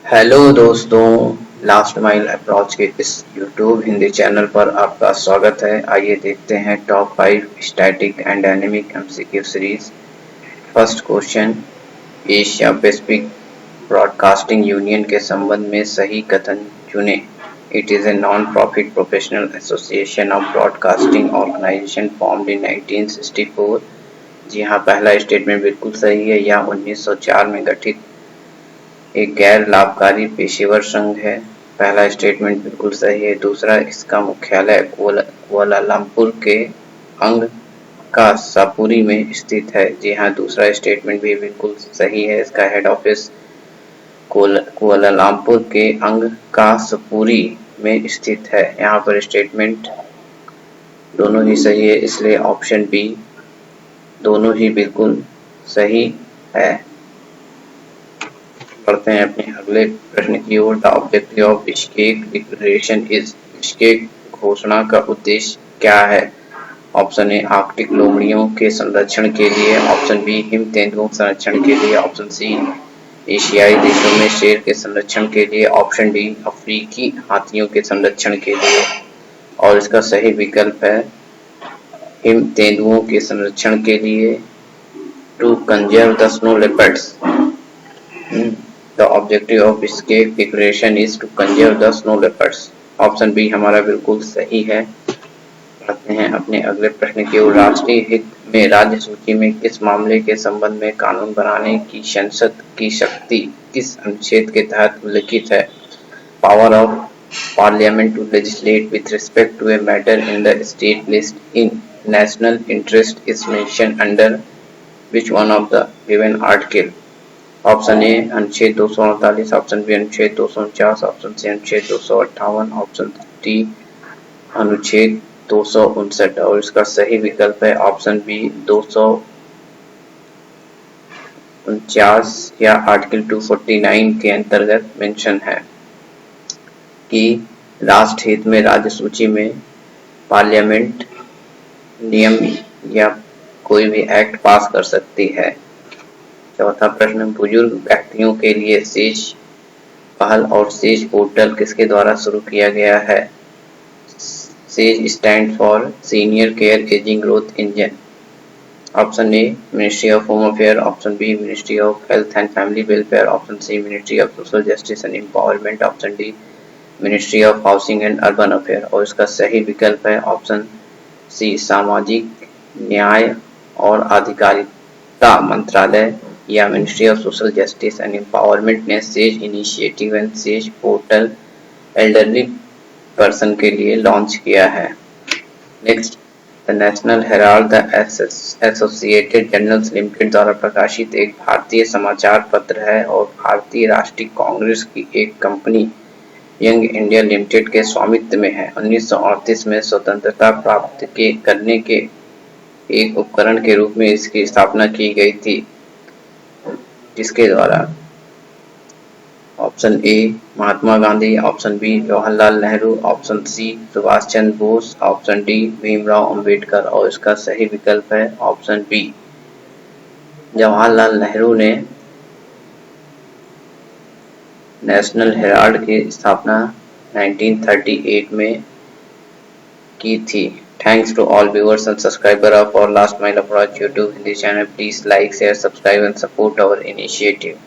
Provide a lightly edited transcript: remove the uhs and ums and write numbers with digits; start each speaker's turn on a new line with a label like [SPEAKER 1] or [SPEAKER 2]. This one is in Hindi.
[SPEAKER 1] हेलो दोस्तों, लास्ट माइल अप्रोच के इस यूट्यूब हिंदी चैनल पर आपका स्वागत है। आइए देखते हैं top 5 static and dynamic MCQ series. First question, Asia Pacific Broadcasting Union के संबंध में सही कथन चुनें। It is a non profit professional association of broadcasting organisation formed in 1964। जी हाँ, पहला स्टेटमेंट बिल्कुल सही है। यह 1904 में गठित एक गैर लाभकारी पेशेवर संघ है। पहला स्टेटमेंट बिल्कुल सही है। दूसरा, इसका मुख्यालय कुआलालंपुर के अंग का सापुरी में स्थित है। जी हाँ, दूसरा स्टेटमेंट भी बिल्कुल सही है। इसका हेड ऑफिस कुआलालंपुर के अंग का सपुरी में स्थित है। यहाँ पर स्टेटमेंट दोनों ही सही है, इसलिए ऑप्शन बी दोनों ही बिल्कुल सही है। बढ़ते हैं अपने अगले प्रश्न की ओर। The objective of Bishkek declaration is. Bishkek घोषणा का उद्देश्य क्या है? ऑप्शन ए, आर्कटिक लोमड़ियों के संरक्षण के लिए। ऑप्शन बी, हिम तेंदुओं संरक्षण के लिए। ऑप्शन सी, एशियाई देशों में शेर के संरक्षण के लिए। ऑप्शन डी, अफ्रीकी हाथियों के संरक्षण के लिए। और इसका सही विकल्प है हिम तेंदुओं के संरक्षण के लिए, to conserve the snow leopards. The objective of Bishkek Declaration is to conserve the snow leopards. Option B हमारा बिल्कुल सही है। बढ़ते हैं अपने अगले प्रश्न की ओर। राष्ट्रीय हित में राज्य सूची में किस मामले के संबंध में कानून बनाने की संसद की शक्ति किस अनुच्छेद के तहत उल्लिखित है? Power of Parliament to legislate with respect to a matter in the state list in national interest is mention under which one of the given article? Option A, अनुच्छेद 248। ऑप्शन बी, अनुच्छेद 249। ऑप्शन सी, अनुच्छेद 258। ऑप्शन डी, अनुच्छेद 259। और इसका सही विकल्प है ऑप्शन बी, 249 या आर्टिकल 249 के अंतर्गत मेंशन है कि राष्ट्र हित में राज्य सूची में पार्लियामेंट नियम या कोई भी एक्ट पास कर सकती है। चौथा प्रश्न, बुजुर्ग व्यक्तियों के लिए सेज पहल और सेज पोर्टल किसके द्वारा शुरू किया गया है? SAGE stand for senior care ageing growth engine. Option A, ministry of home affair. Option B, ministry of health and family welfare. Option C, ministry of social justice and empowerment. Option D, ministry of housing and urban affair. और इसका सही विकल्प है ऑप्शन सी, सामाजिक न्याय और आधिकारिता मंत्रालय या Ministry of social justice and Empowerment ने SAGE initiative and SAGE portal elderly person के लिए लॉन्च किया है। Next, the National Herald the Associated Journals Limited द्वारा प्रकाशित एक भारतीय समाचार पत्र है और भारतीय राष्ट्रीय कांग्रेस की एक कंपनी यंग इंडिया लिमिटेड के स्वामित्व में है। 1938 में स्वतंत्रता प्राप्त करने के एक उपकरण के रूप में इसकी स्थापना की गई थी, जिसके द्वारा option A, Mahatma Gandhi. Option B, Jawaharlal Nehru. Option C, Subhash Chandra Bose. Option D, Bhimrao Ambedkar. और इसका सही विकल्प है ऑप्शन बी, जवाहरलाल नेहरू ने नेशनल हेराल्ड की स्थापना 1938 में की थी। Thanks to all viewers and subscribers of our Last Mile Approach YouTube Hindi channel. Please like, share, subscribe and support our initiative.